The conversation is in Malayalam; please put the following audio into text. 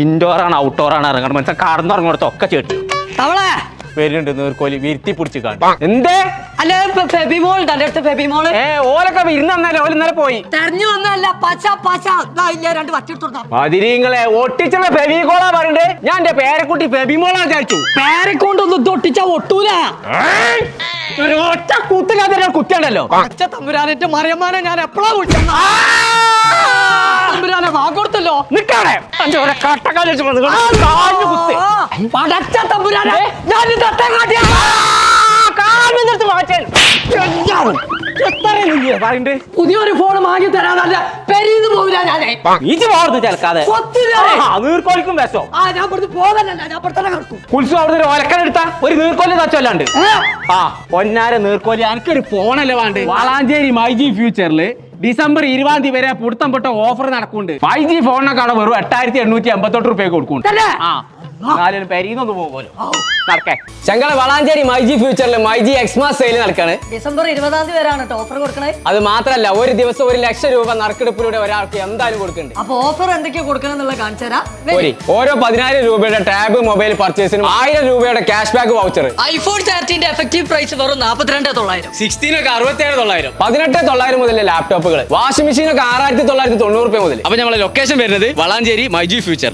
ഇൻഡോർ ആണ് ഔട്ട്ഡോർ ആണ് ഇറങ്ങണം മനസ്സിലാ കടന്നിറങ്ങോടത്ത് ഒക്കെ ചേട്ടു തവളെ വരുന്നുണ്ട് നീർക്കോലി വിരുത്തി പിടിച്ച് കാണും എന്തേ അല്ല ഫെബിമോൾ തന്റെ അടുത്ത് ഫെബിമോള് ഓലൊക്കെ ഇരുന്ന് തന്നല്ലേ ഓല ഇന്നലെ പോയി തെരഞ്ഞു വന്നല്ല പച്ച പച്ച ഇല്ല രണ്ട് വറ്റിട്ട് അതിരിങ്ങളെ ഒട്ടിച്ചുള്ള ഫെബികോളാ പറയണ്ടേ ഞാൻ എന്റെ പേരക്കുട്ടി ഫെബിമോളാ വിചാരിച്ചു പേരെക്കൊണ്ടൊന്നും തൊട്ടിച്ചാ ഒട്ടൂല ഒരു ഒറ്റ കുത്തില്ലാത്ത കുത്തിയുണ്ടല്ലോ പച്ച തമ്പുരാനെ മറിയമ്മാനെ ഞാൻ എപ്പോഴാ വിളിച്ചു തമ്പുരാനെ വാങ്ങൊടുത്തല്ലോ നിക്കവിടെ പടച്ച തമ്പുരാനെ ഞാൻ പുതിയൊരു ഫോൺ വാങ്ങി തരാനല്ല പെരീന്ന് പോകില്ല ഞാനേ ചേർക്കാതെ നീർക്കോലിക്കും വിശോ ഞാൻ പുറത്ത് പോകാനല്ല ഞാൻ പുറത്തന്നെ കിടക്കും കുൽസു അവിടുന്ന് ഒരു ഒലക്കനെടുത്ത ഒരു നീർക്കോലി തച്ചല്ലാണ്ട് ആ പൊന്നാര നീർക്കോലി എനിക്കൊരു ഫോണല്ലേ വേണ്ട വളാഞ്ചേരി മൈജി ഫ്യൂച്ചറില് ഡിസംബർ 20 വരെ പുടുത്തം പൊട്ട ഓഫർ നടക്കുന്നുണ്ട് 5G ഫോണിനൊക്കെ അവിടെ വെറും 8888 രൂപ കൊടുക്കുന്നുണ്ട് പെരീന്നൊന്ന് പോകുമല്ലോ നടക്കേ ഞങ്ങളെ വളാഞ്ചേരി മൈജി ഫ്യൂച്ചറിൽ മൈജി എക്സ്മാസ് സെയിൽ നടക്കാണ് ഡിസംബർ 20 വരെയാണ് ഓഫർ കൊടുക്കണേ. അത് മാത്രല്ല ഒരു ദിവസം 1 ലക്ഷം രൂപ നറുക്കെടുപ്പിലൂടെ ഒരാൾക്ക് എന്തായാലും കൊടുക്കുന്നുണ്ട്. അപ്പൊ ഓഫർ എന്തൊക്കെയാ കൊടുക്കണം എന്നുള്ളത് കാണിച്ചു തരാം. ഓരോ 10000 രൂപയുടെ ടാബ് മൊബൈൽ പർച്ചേസിനും 1000 രൂപയുടെ cash back voucher. IPhone 13 effective price വെറും 42900. 16 ഒക്കെ 67900. 18900 മുതൽ ലാപ്ടോപ്പുകൾ, വാഷിംഗ് മെഷീൻ ഒക്കെ 6990 രൂപ മുതൽ. അപ്പൊ നമ്മളെ ലൊക്കേഷൻ വരുന്നത് വളാഞ്ചേരി മൈജി ഫ്യൂച്ചർ.